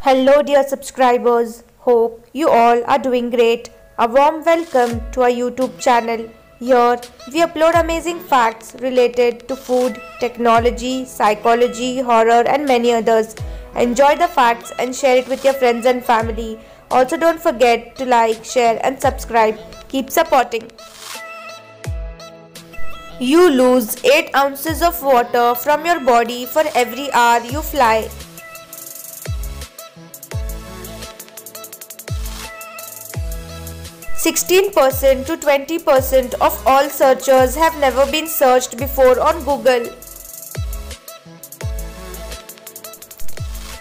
Hello, dear subscribers. Hope you all are doing great. A warm welcome to our YouTube channel. Here we upload amazing facts related to food, technology, psychology, horror, and many others. Enjoy the facts and share it with your friends and family. Also, don't forget to like, share, and subscribe. Keep supporting. You lose 8 ounces of water from your body for every hour you fly. 16% to 20% of all searchers have never been searched before on Google.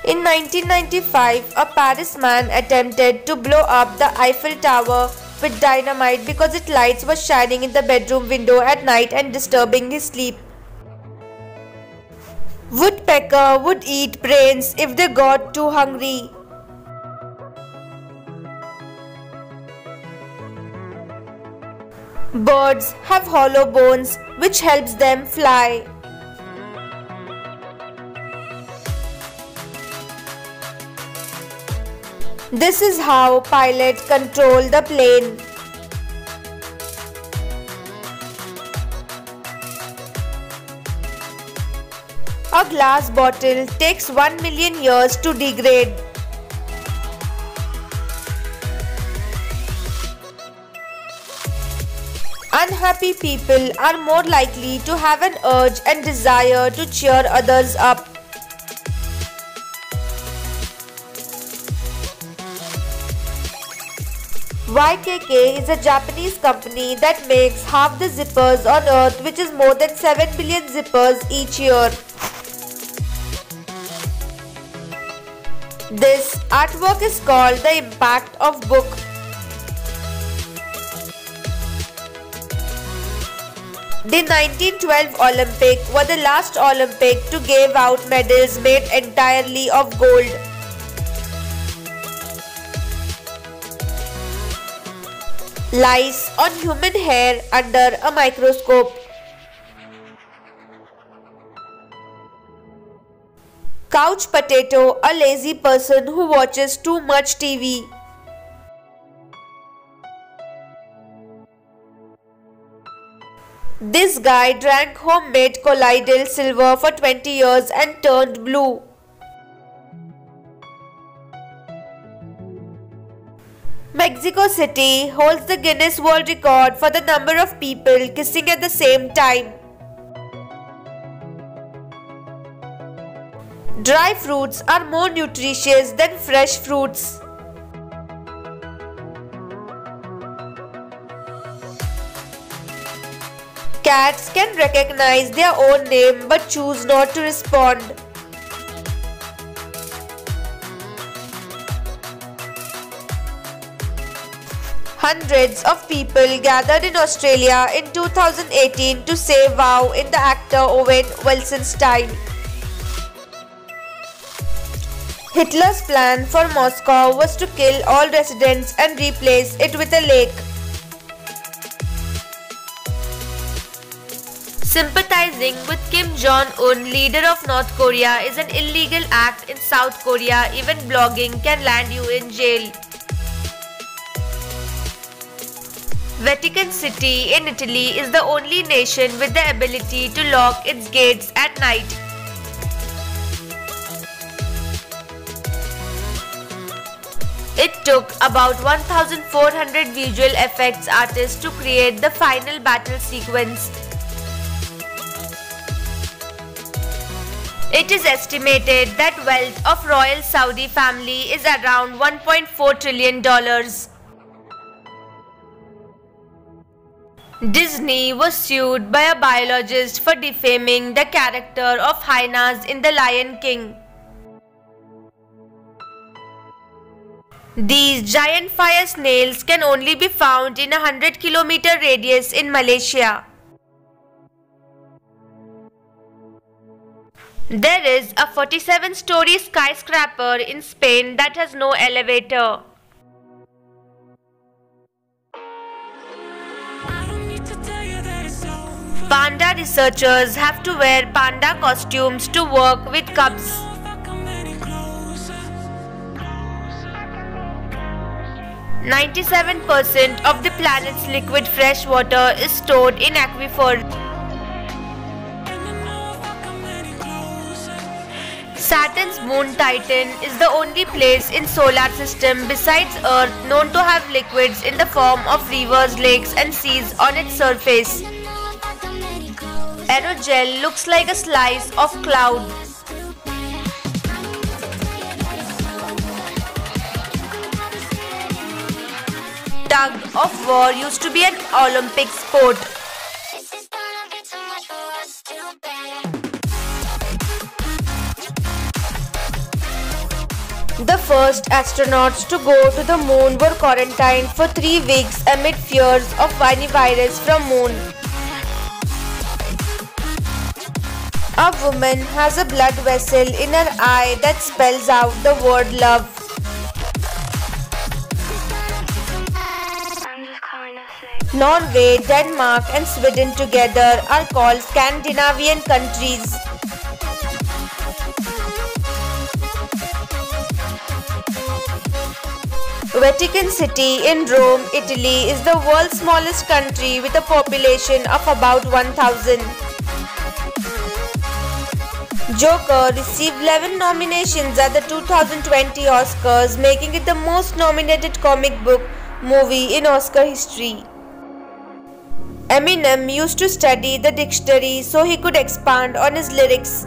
In 1995, a Paris man attempted to blow up the Eiffel Tower with dynamite because its lights were shining in the bedroom window at night and disturbing his sleep. Woodpecker would eat brains if they got too hungry. Birds have hollow bones which helps them fly. This is how pilots control the plane. A glass bottle takes 1 million years to degrade. Unhappy people are more likely to have an urge and desire to cheer others up. YKK is a Japanese company that makes half the zippers on earth, which is more than 7 billion zippers each year. This artwork is called The Impact of Book. The 1912 Olympic were the last Olympic to give out medals made entirely of gold. Lice on human hair under a microscope. Couch potato, a lazy person who watches too much TV. This guy drank homemade colloidal silver for 20 years and turned blue. Mexico City holds the Guinness World Record for the number of people kissing at the same time. Dry fruits are more nutritious than fresh fruits. Cats can recognize their own name but choose not to respond. Hundreds of people gathered in Australia in 2018 to say wow in the actor Owen Wilson style. Hitler's plan for Moscow was to kill all residents and replace it with a lake. Sympathizing with Kim Jong-un, leader of North Korea, is an illegal act in South Korea. Even blogging can land you in jail. Vatican City in Italy is the only nation with the ability to lock its gates at night. It took about 1,400 visual effects artists to create the final battle sequence. It is estimated that wealth of royal Saudi family is around $1.4 trillion. Disney was sued by a biologist for defaming the character of hyenas in The Lion King. These giant fire snails can only be found in a 100-kilometer radius in Malaysia. There is a 47-story skyscraper in Spain that has no elevator. Panda researchers have to wear panda costumes to work with cubs. 97% of the planet's liquid fresh water is stored in aquifers. Saturn's moon Titan is the only place in solar system besides Earth known to have liquids in the form of rivers, lakes and seas on its surface. Aerogel looks like a slice of cloud. Tug of war used to be an Olympic sport. The first astronauts to go to the moon were quarantined for 3 weeks amid fears of virus from moon. A woman has a blood vessel in her eye that spells out the word love. Norway, Denmark and Sweden together are called Scandinavian countries. Vatican City in Rome, Italy is the world's smallest country with a population of about 1,000. Joker received 11 nominations at the 2020 Oscars, making it the most nominated comic book movie in Oscar history. Eminem used to study the dictionary so he could expand on his lyrics.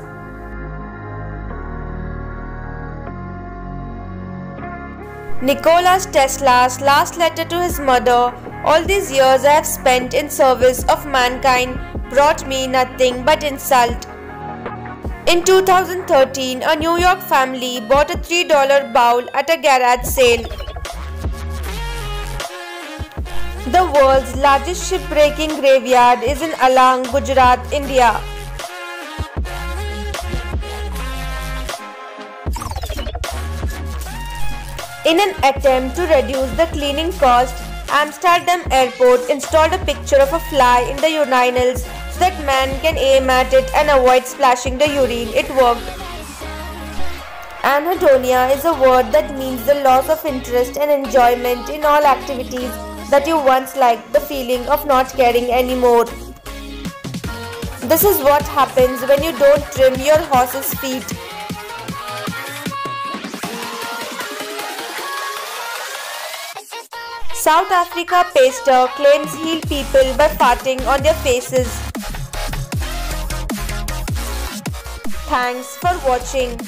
Nikola Tesla's last letter to his mother: "All these years I have spent in service of mankind brought me nothing but insult." In 2013, a New York family bought a $3 bowl at a garage sale. The world's largest shipbreaking graveyard is in Alang, Gujarat, India. In an attempt to reduce the cleaning cost, Amsterdam Airport installed a picture of a fly in the urinals so that man can aim at it and avoid splashing the urine. It worked. Anhedonia is a word that means the loss of interest and enjoyment in all activities that you once liked, the feeling of not caring anymore. This is what happens when you don't trim your horse's feet. South Africa pastor claims heal people by farting on their faces. Thanks for watching.